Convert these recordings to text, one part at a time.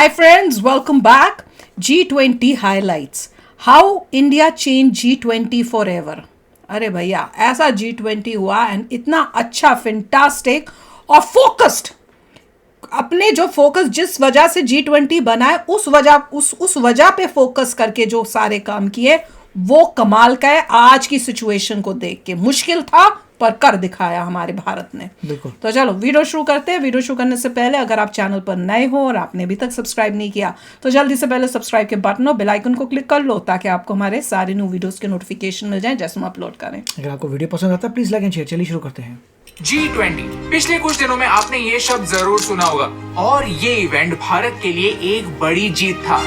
Hi friends, welcome back. G20 highlights. How India changed G20 forever. अरे भैया ऐसा G20 हुआ एंड इतना अच्छा फैंटास्टिक और फोकस्ड. अपने जो फोकस जिस वजह से G20 बना है उस वजह पे फोकस करके जो सारे काम किए वो कमाल का है. आज की सिचुएशन को देख के मुश्किल था पर कर दिखाया हमारे भारत ने. तो चलो वीडियो शुरू करते हैं. वीडियो शुरू करने से पहले अगर आप चैनल पर नए हो और आपने अभी तक सब्सक्राइब नहीं किया तो जल्दी से पहले सब्सक्राइब के बटन और बेल आइकन को क्लिक कर लो ताकि आपको हमारे सारे न्यू वीडियोस के नोटिफिकेशन मिल जाएं जैसे हम अपलोड करें. अगर आपको वीडियो पसंद आता है प्लीज लाइक एंड शेयर. चलिए शुरू करते हैं. G20 पिछले कुछ दिनों में आपने ये शब्द जरूर सुना होगा और ये इवेंट भारत के लिए एक बड़ी जीत था.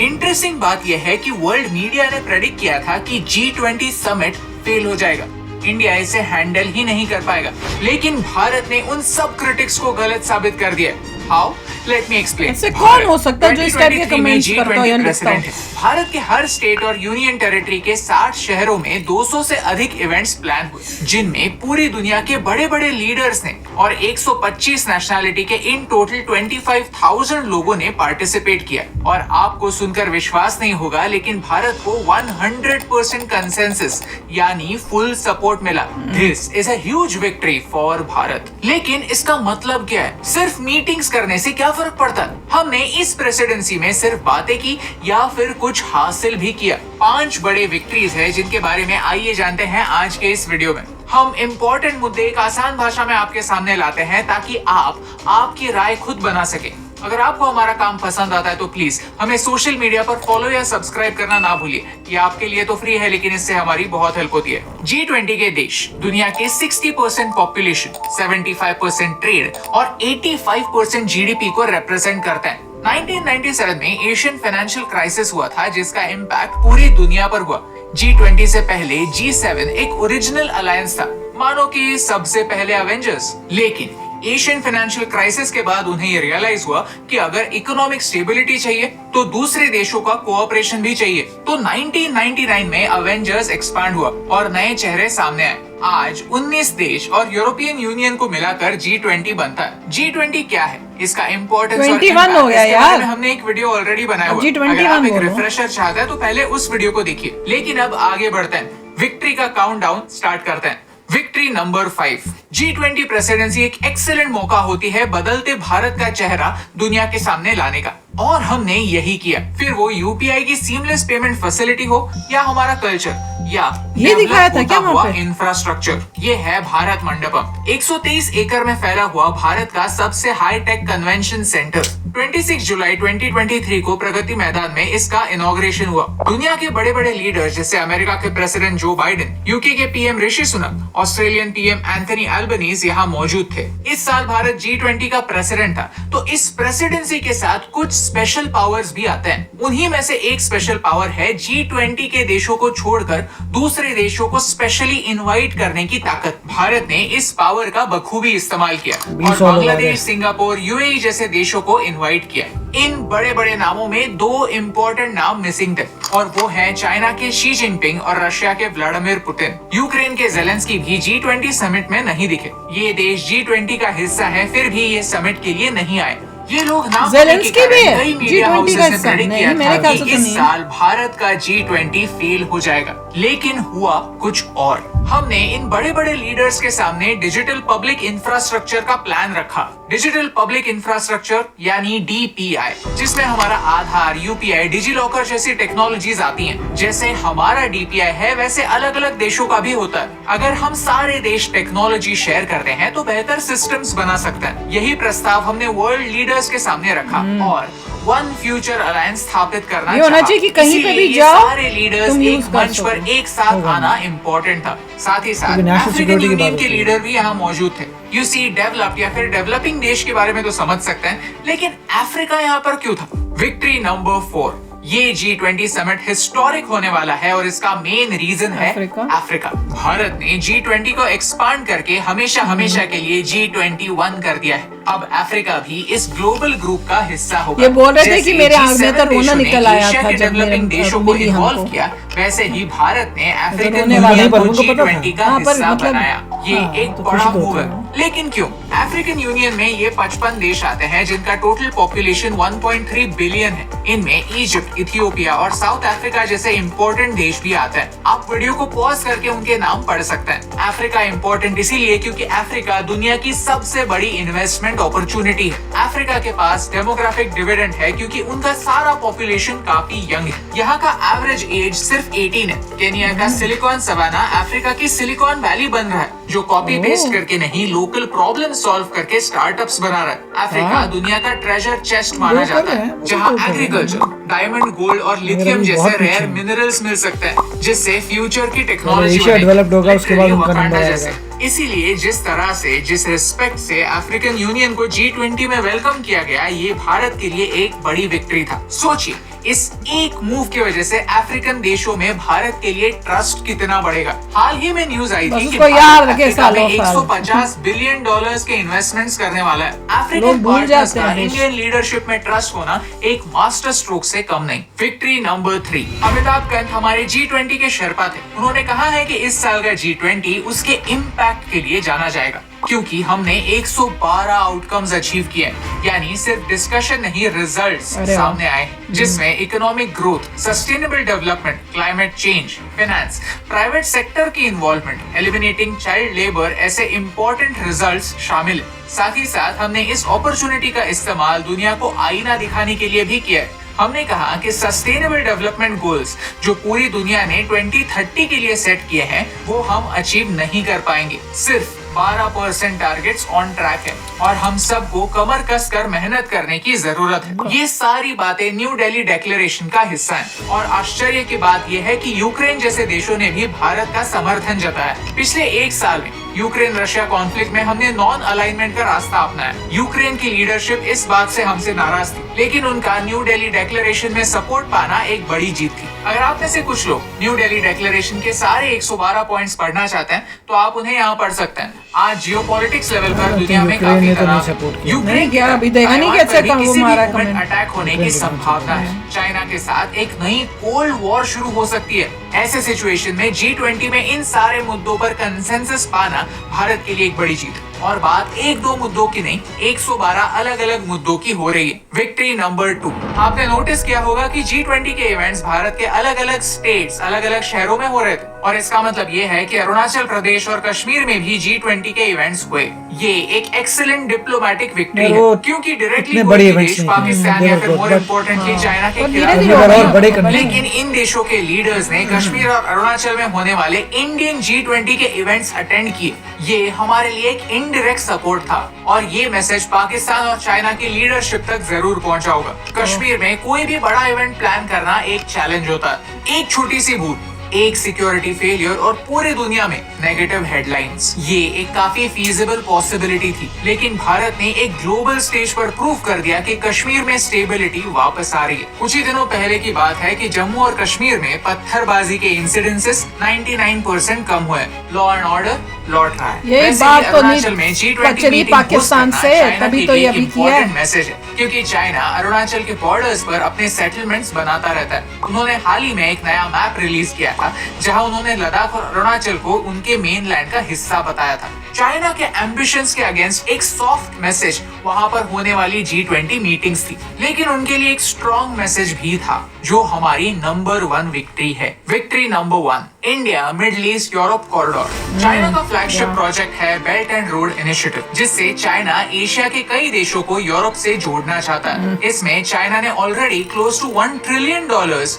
इंटरेस्टिंग बात यह है कि वर्ल्ड मीडिया ने प्रेडिक्ट किया था कि G20 समिट फेल हो जाएगा, इंडिया इसे हैंडल ही नहीं कर पाएगा, लेकिन भारत ने उन सब क्रिटिक्स को गलत साबित कर दिया. हाउ? Let me explain. ऐसे कौन हो सकता है जो इस टाइप के कमेंट्स करता है या लिखता है? भारत के हर स्टेट और यूनियन टेरिटरी के 60 शहरों में 200 से अधिक इवेंट्स प्लान हुए, जिनमें पूरी दुनिया के बड़े बड़े लीडर्स ने और 125 नेशनैलिटी के इन टोटल 25,000 लोगों ने पार्टिसिपेट किया. और आपको सुनकर विश्वास नहीं होगा, लेकिन भारत को 100% कंसेंसस यानी फुल सपोर्ट मिला. This is a huge victory for Bharat. लेकिन इसका मतलब क्या है? सिर्फ मीटिंग्स करने से क्या फर्क पड़ता है? हमने इस प्रेसिडेंसी में सिर्फ बातें की या फिर कुछ हासिल भी किया? 5 बड़े विक्ट्रीज है जिनके बारे में आइए जानते हैं आज के इस वीडियो में. हम इम्पोर्टेंट मुद्दे एक आसान भाषा में आपके सामने लाते हैं ताकि आप आपकी राय खुद बना सके. अगर आपको हमारा काम पसंद आता है तो प्लीज हमें सोशल मीडिया पर फॉलो या सब्सक्राइब करना ना भूलिए. ये आपके लिए तो फ्री है, लेकिन इससे हमारी बहुत हेल्प होती है. G20 के देश दुनिया के 60% पॉपुलेशन, 75% ट्रेड और 85% जीडीपी को रिप्रेजेंट करते हैं. 1997 में एशियन फाइनेंशियल क्राइसिस हुआ था जिसका इम्पैक्ट पूरी दुनिया पर हुआ. G20 से पहले G7 एक ओरिजिनल अलायंस था, मानो कि सबसे पहले अवेंजर्स. लेकिन एशियन फाइनेंशियल क्राइसिस के बाद उन्हें ये रियलाइज हुआ कि अगर इकोनॉमिक स्टेबिलिटी चाहिए तो दूसरे देशों का कोऑपरेशन भी चाहिए. तो 1999 में अवेंजर्स एक्सपांड हुआ और नए चेहरे सामने आए. आज 19 देश और यूरोपियन यूनियन को मिलाकर G20 बनता है. G20 क्या है, इसका इम्पोर्टेंस 21 हो गया यार. हमने एक वीडियो ऑलरेडी बनाया हुआ है. अगर आप एक रिफ्रेशर चाहते हैं तो पहले उस वीडियो को देखिए. लेकिन अब आगे बढ़ते हैं, विक्ट्री का काउंटडाउन स्टार्ट करते हैं. Victory number 5. G20 प्रेसिडेंसी एक एक्सीलेंट मौका होती है बदलते भारत का चेहरा दुनिया के सामने लाने का, और हमने यही किया. फिर वो यूपीआई की सीमलेस पेमेंट फैसिलिटी हो या हमारा कल्चर या ये दिखाया था क्या वहाँ पे? इंफ्रास्ट्रक्चर. ये है भारत मंडपम, 123 एकड़ में फैला हुआ भारत का सबसे हाई टेक कन्वेंशन सेंटर. 26 जुलाई 2023 को प्रगति मैदान में इसका इनॉग्रेशन हुआ. दुनिया के बड़े बड़े लीडर्स जैसे अमेरिका के प्रेसिडेंट जो बाइडेन, यूके के PM Rishi Sunak, Australian PM Anthony Albanese यहाँ मौजूद थे. इस साल भारत G20 का प्रेसिडेंट था, तो इस प्रेसिडेंसी के साथ कुछ स्पेशल पावर्स भी आते हैं. उन्हीं में से एक स्पेशल पावर है G20 के देशों को छोड़कर दूसरे देशों को स्पेशली इनवाइट करने की ताकत. भारत ने इस पावर का बखूबी इस्तेमाल किया और बांग्लादेश, सिंगापुर, यूएई जैसे देशों को इनवाइट किया. इन बड़े बड़े नामों में 2 इम्पोर्टेंट नाम मिसिंग थे, और वो हैं चाइना के शी जिनपिंग और रशिया के व्लादिमीर पुतिन. यूक्रेन के ज़ेलेंस्की भी G20 समिट में नहीं दिखे. ये देश G20 का हिस्सा है, फिर भी ये समिट के लिए नहीं आए. ये लोग नाम ज़ेलेंस्की भी है G20 का हिस्सा. नहीं, मेरे ख्याल से तो इस नहीं. साल भारत का G20 फेल हो जाएगा, लेकिन हुआ कुछ और. हमने इन बड़े बड़े लीडर्स के सामने डिजिटल पब्लिक इंफ्रास्ट्रक्चर का प्लान रखा. डिजिटल पब्लिक इंफ्रास्ट्रक्चर यानी DPI, जिसमें हमारा आधार, यूपीआई, डिजिलॉकर जैसी टेक्नोलॉजीज आती हैं. जैसे हमारा DPI है वैसे अलग अलग देशों का भी होता है. अगर हम सारे देश टेक्नोलॉजी शेयर करते हैं तो बेहतर सिस्टम्स बना सकते हैं. यही प्रस्ताव हमने वर्ल्ड लीडर्स के सामने रखा और वन फ्यूचर अलायंस स्थापित करना ये होना चाहिए कि कहीं पे भी जाओ सारे लीडर्स एक मंच पर एक साथ आना इम्पोर्टेंट था. साथ ही साथ नेशनल अफ्रीकन सिक्योरिटी की यूनियन बात के होती है. लीडर भी यहाँ मौजूद थे. यू सी डेवलप्ड या फिर डेवलपिंग देश के बारे में तो समझ सकते हैं, लेकिन अफ्रीका यहाँ पर क्यों था? Victory number 4. ये G20 समिट हिस्टोरिक होने वाला है और इसका मेन रीजन है अफ्रीका. भारत ने G20 को एक्सपांड करके हमेशा के लिए G21 कर दिया है. अब अफ्रीका भी इस ग्लोबल ग्रुप का हिस्सा होगा। ये बोल रहे थे जैसे कि मेरे आंख में तो G7 रोना देशों ने निकल आया एशिया था के जब डेवलपिंग देशों को मिली इन्वॉल्व हमको। किया, वैसे ही भारत ने अफ्रीकन रोने वाला यूनियन पर को उनको पता था। G20 का हाँ, पर हिस्सा मतलब- बनाया। ये हाँ, एक तो बड़ा खुशी तो मूव होती है। है। लेकिन क्यों? अफ्रीकन यूनियन में ये 55 देश आते हैं जिनका टोटल पॉपुलेशन 1.3 बिलियन है। इनमें इजिप्ट, इथियोपिया और साउथ अफ्रीका जैसे इंपॉर्टेंट देश भी आते हैं। आप वीडियो को पॉज करके उनके नाम पढ़ सकते हैं। अफ्रीका इंपॉर्टेंट इसीलिए क्योंकि अफ्रीका दुनिया की सबसे बड़ी इन्वेस्टमेंट अपॉर्चुनिटी है। अफ्रीका के पास डेमोग्राफिक डिविडेंड है क्योंकि उनका सारा पॉपुलेशन काफी यंग है। यहाँ का एवरेज एज सिर्फ 18 है। केनिया का सिलिकॉन सवाना अफ्रीका की सिलिकॉन वैली बन रहा है, जो कॉपी पेस्ट करके नहीं, लोकल प्रॉब्लम सॉल्व करके स्टार्टअप्स बना रहा है। अफ्रीका दुनिया का ट्रेजर चेस्ट माना वो कर जाता रहे हैं, है, वो जहाँ तो कर रहे हैं। एग्रीकल्चर, डायमंड, गोल्ड और लिथियम अभी जैसे बहुत पीछे रेयर हैं। मिनरल्स मिल सकते हैं, जिससे फ्यूचर की टेक्नोलॉजी एशिया डेवलप्ड होगा, उसके बाद उनका वकांडा नंबर जैसे। इसीलिए जिस तरह से, जिस रिस्पेक्ट से अफ्रीकन यूनियन को G20 में वेलकम किया गया, ये भारत के लिए एक बड़ी विक्ट्री था। सोचिए, इस एक मूव की वजह से अफ्रीकन देशों में भारत के लिए ट्रस्ट कितना बढ़ेगा। हाल ही में न्यूज आई बस थी कि उसको याद भारत रखे अफ्रीका में सालों साल। 150 बिलियन डॉलर्स के इन्वेस्टमेंट्स करने वाला है। लोग अफ्रीकन भूल पार्टनर्स जाते का हैं देश। इंडियन लीडरशिप में ट्रस्ट होना एक मास्टर स्ट्रोक से कम नहीं। विक्ट्री नंबर 3, अमिताभ कांत हमारे G20 के शेरपा थे। उन्होंने कहा है कि इस साल का G20 उसके इम्पैक्ट के लिए जाना जाएगा, क्योंकि हमने 112 आउटकम्स अचीव किए हैं। यानी सिर्फ डिस्कशन नहीं, रिजल्ट्स अरे वाह। सामने आए, जिसमें economic growth, sustainable development, climate change, finance, private sector की इन्वॉल्वमेंट, एलिमिनेटिंग चाइल्ड लेबर ऐसे इंपॉर्टेंट रिजल्ट्स शामिल हैं। साथ ही साथ हमने इस अपॉर्चुनिटी का इस्तेमाल दुनिया को आईना दिखाने के लिए भी किया है। हमने कहा कि सस्टेनेबल डेवलपमेंट गोल्स जो पूरी दुनिया ने 2030 के लिए सेट किए हैं, वो हम अचीव नहीं कर पाएंगे। सिर्फ 12% टारगेट्स ऑन ट्रैक है और हम सबको कमर कस कर मेहनत करने की जरूरत है। ये सारी बातें न्यू दिल्ली डिक्लेरेशन का हिस्सा हैं। और आश्चर्य की बात यह है कि यूक्रेन जैसे देशों ने भी भारत का समर्थन जताया। पिछले एक साल में यूक्रेन रशिया कॉन्फ्लिक्ट में हमने नॉन अलाइनमेंट का रास्ता अपनाया। यूक्रेन की लीडरशिप इस बात से हमसे नाराज थी, लेकिन उनका न्यू दिल्ली डिक्लेरेशन में सपोर्ट पाना एक बड़ी जीत थी। अगर आप में से कुछ लोग न्यू दिल्ली डिक्लेरेशन के सारे 112 पॉइंट्स पढ़ना चाहते हैं, तो आप उन्हें यहाँ पढ़ सकते हैं। आज जियोपॉलिटिक्स लेवल पर दुनिया में यूक्रेन काफी ने तो नहीं तनाव, सपोर्ट किया। यूक्रेन नहीं की किया, तरफ अभी देखा नहीं ताइवान कैसे पर भी कब वो किसी भी मारा मोमेंट कमेंट। अटैक होने की यूक्रेन के संभावना है। चाइना के साथ एक नई कोल्ड वॉर शुरू हो सकती है। ऐसे सिचुएशन में G20 में इन सारे मुद्दों पर कंसेंसस पाना भारत के लिए एक बड़ी जीत है। और बात एक दो मुद्दों की नहीं, 112 अलग अलग मुद्दों की हो रही है। विक्ट्री नंबर 2, आपने नोटिस किया होगा कि G20 के इवेंट्स भारत के अलग अलग स्टेट्स, अलग अलग शहरों में हो रहे थे। और इसका मतलब ये है कि अरुणाचल प्रदेश और कश्मीर में भी G20 के इवेंट्स हुए। ये एक एक्सीलेंट डिप्लोमेटिक विक्ट्री यार, है, वो क्योंकि डायरेक्टली इतने कोई बड़े भी events देश नहीं पाकिस्तान थे। या फिर They were more good, importantly हाँ। चाइना के और खिलाफ धीरे-धीरे और होगा। बड़े करने लेकिन इन देशों के लीडर्स ने कश्मीर और अरुणाचल में होने वाले इंडियन G20 के इवेंट्स अटेंड किए। ये हमारे लिए एक इनडायरेक्ट सपोर्ट था और ये मैसेज पाकिस्तान और चाइना की लीडरशिप तक जरूर पहुंचा होगा। कश्मीर में कोई भी बड़ा इवेंट प्लान करना एक चैलेंज होता है। एक छोटी सी भूल, एक सिक्योरिटी फेलियर और पूरी दुनिया में नेगेटिव हेडलाइंस। ये एक काफी फीजिबल पॉसिबिलिटी थी, लेकिन भारत ने एक ग्लोबल स्टेज पर प्रूव कर दिया कि कश्मीर में स्टेबिलिटी वापस आ रही है। कुछ ही दिनों पहले की बात है कि जम्मू और कश्मीर में पत्थरबाजी के इंसिडेंसेस 99% कम हुए। लॉ एंड ऑर्डर लौट रहा है। यही वैसे बात ही तो अरुणाचल नहीं में G20 पचड़ी मीटिंग पाकिस्तान होस्ट से, करना चाइना तभी के तो लिए ये एक अभी किया है। important मैसेज है, क्योंकि चाइना अरुणाचल के बॉर्डर्स पर अपने सेटलमेंट्स बनाता रहता है। उन्होंने हाल ही में एक नया मैप रिलीज किया था, जहां उन्होंने लद्दाख और अरुणाचल को उनके मेनलैंड का हिस्सा बताया था। चाइना के एम्बिशंस के अगेंस्ट एक सॉफ्ट मैसेज वहां पर होने वाली G20 मीटिंग्स थी, लेकिन उनके लिए एक स्ट्रॉन्ग मैसेज भी था, जो हमारी नंबर 1 विक्ट्री है। Victory number 1, India middle east Europe corridor. China का फ्लैगशिप प्रोजेक्ट है बेल्ट एंड रोड इनिशिएटिव, जिससे चाइना एशिया के कई देशों को यूरोप से जोड़ना चाहता है। इसमें चाइना ने already close to $1 trillion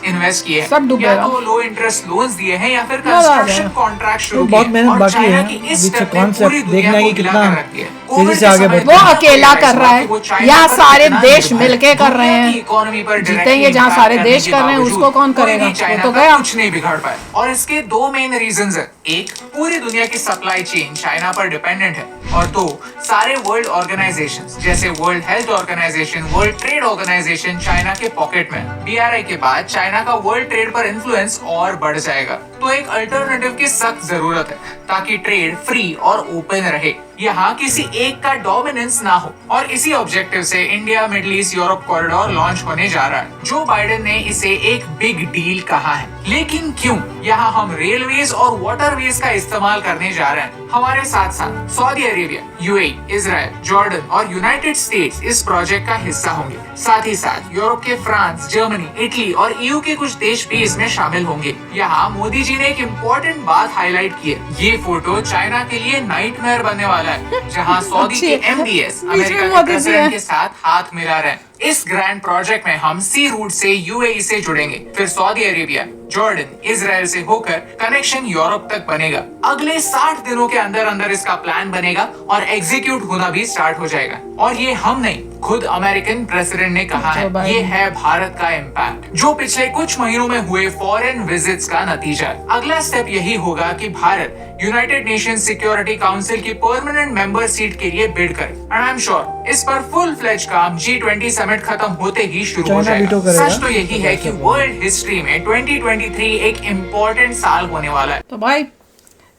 invest किए सब हैं। डूबेगा। या तो लो इंटरेस्ट लोन्स दिए हैं या फिर मजा आ कंस्ट्रक्शन गया। कॉन्ट्रैक्ट शुरू तो बहुत किए। मेहनत और बाकी चाइना है। की बीच इस से स्टेप ने concept पूरी दुनिया देखना है को कि हिला कितना कर रख दिया। तेजी कोविड से के आगे समय बढ़ता वो है। अकेला कर रहा है, वो चाइना यहाँ पर सारे कितना देश निर्भर है। मिलके कर रहे दुनिया हैं। की इकोनॉमी पर जीतेंगे directly जहाँ impact सारे करने देश के कर रहे हैं, बावजूद उसको कौन कोई भी करेगा? चाइना वो तो का गया। कुछ नहीं बिगाड़ पाया। और इसके दो मेन रीजंस है। एक, पूरी दुनिया की सप्लाई चेन चाइना पर डिपेंडेंट है, और दो, सारे वर्ल्ड ऑर्गेनाइजेशंस जैसे world health organization, world trade organization China के पॉकेट में। BRI के बाद चाइना का वर्ल्ड ट्रेड पर इन्फ्लुएंस और बढ़ जाएगा, तो एक अल्टरनेटिव की सख्त जरूरत है ताकि ट्रेड फ्री और ओपन रहे, यहाँ किसी एक का डोमिनेंस ना हो। और इसी ऑब्जेक्टिव से India middle east Europe corridor launch होने जा रहा है। जो बाइडेन ने इसे एक बिग डील कहा है, लेकिन क्यों? यहाँ हम रेलवेज और वाटरवेज का इस्तेमाल करने जा रहे हैं। हमारे साथ साथ Saudi Arabia, UAE, Israel, Jordan और यूनाइटेड स्टेट्स इस प्रोजेक्ट का हिस्सा होंगे। साथ ही साथ यूरोप के फ्रांस, जर्मनी, इटली और EU के कुछ देश भी इसमें शामिल होंगे। यहाँ मोदी जी ने एक इम्पोर्टेंट बात हाईलाइट की है। ये फोटो चाइना के लिए नाइटमेयर बनने वाला है, जहाँ सऊदी के MBS अमेरिका के प्रेसिडेंट के साथ हाथ मिला रहे हैं। इस ग्रैंड प्रोजेक्ट में हम सी रूट से UAE से जुड़ेंगे, फिर सऊदी अरेबिया, जॉर्डन, इजराइल से होकर कनेक्शन यूरोप तक बनेगा। अगले 60 दिनों के अंदर अंदर इसका प्लान बनेगा और एग्जीक्यूट होना भी स्टार्ट हो जाएगा। और ये हम नहीं, खुद अमेरिकन प्रेसिडेंट ने कहा है, ये है भारत का इम्पैक्ट, जो पिछले कुछ महीनों में हुए फॉरेन विजिट्स का नतीजा है। अगला स्टेप यही होगा कि Bharat United Nations security council की परमानेंट मेंबर सीट के लिए बिड करे। एंड आई एम श्योर इस पर फुल फ्लेज काम G20 समिट खत्म होते ही शुरू हो जाएगा। सच तो यही है कि वर्ल्ड हिस्ट्री में 2023 एक इम्पोर्टेंट साल होने वाला है। तो भाई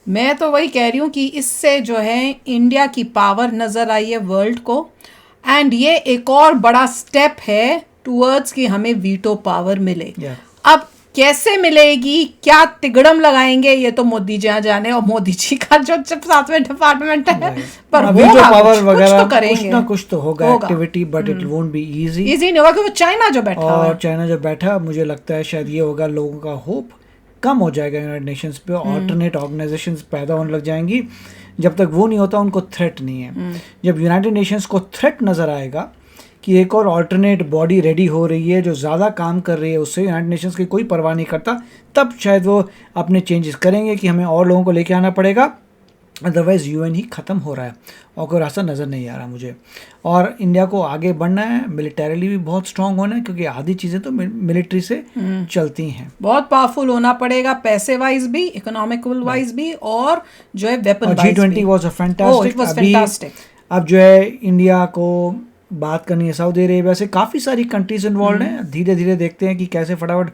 मैं तो वही कह रही हूँ कि इससे जो है इंडिया की पावर नजर आई है वर्ल्ड को, एंड ये एक और बड़ा स्टेप है टुवर्ड्स कि हमें वीटो पावर मिले। अब कैसे मिलेगी, क्या तिगड़म लगाएंगे, ये तो मोदी जी जाने, और मोदी जी का जो साथ में डिपार्टमेंट है, पर वीटो पावर वगैरह तो करेंगे, कुछ तो होगा activity, but it won't be easy नहीं होगा क्योंकि चाइना जो बैठा है, और चाइना जो बैठा, मुझे लगता है शायद ये होगा, लोगों का होप कम हो जाएगा यूनाइटेड नेशंस पे, ऑल्टरनेट ऑर्गेनाइजेशंस पैदा होने लग जाएंगी। जब तक वो नहीं होता उनको थ्रेट नहीं है। जब यूनाइटेड नेशंस को थ्रेट नज़र आएगा कि एक और ऑल्टरनेट बॉडी रेडी हो रही है जो ज़्यादा काम कर रही है, उससे यूनाइटेड नेशंस की कोई परवाह नहीं करता, तब शायद वो अपने चेंजेस करेंगे कि हमें और लोगों को लेके आना पड़ेगा, अदरवाइज़ UN ही ख़त्म हो रहा है और कोई रास्ता नज़र नहीं आ रहा मुझे। और इंडिया को आगे बढ़ना है, मिलिटरीली भी बहुत स्ट्रांग होना है, क्योंकि आधी चीज़ें तो मिलिट्री से चलती हैं। बहुत पावरफुल होना पड़ेगा, पैसे वाइज भी, इकोनॉमिकल वाइज भी, और जो है वेपन वाइज भी। G20 was a fantastic. अब जो है इंडिया को बात करनी है सऊदी अरेबिया से, काफ़ी सारी कंट्रीज इन्वॉल्व हैं। धीरे धीरे देखते हैं कि कैसे फटाफट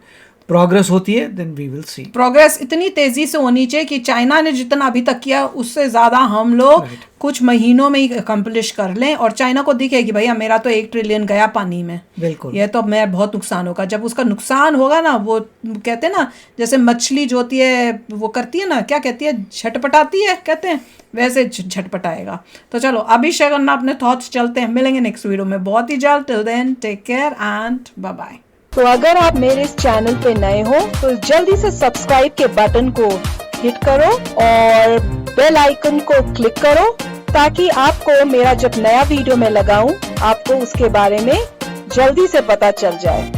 प्रोग्रेस होती है, then we will see. Progress इतनी तेजी से होनी चाहिए कि चाइना ने जितना अभी तक किया उससे ज्यादा हम लोग कुछ महीनों में ही अकम्प्लिश कर लें, और चाइना को दिखे कि भैया मेरा तो 1 ट्रिलियन गया पानी में। बिल्कुल, ये तो मैं बहुत नुकसान होगा। जब उसका नुकसान होगा ना, वो कहते हैं ना, जैसे मछली जो होती है वो करती है ना, क्या कहती है, झटपटाती है कहते हैं, वैसे झटपटाएगा। तो चलो अभी शेयर करना अपने थॉट्स, चलते हैं, मिलेंगे नेक्स्ट वीडियो में बहुत ही जल्द। Till then take care and bye bye. तो अगर आप मेरे इस चैनल पे नए हो तो जल्दी से सब्सक्राइब के बटन को हिट करो और बेल आइकन को क्लिक करो, ताकि आपको मेरा जब नया वीडियो मैं लगाऊं आपको उसके बारे में जल्दी से पता चल जाए।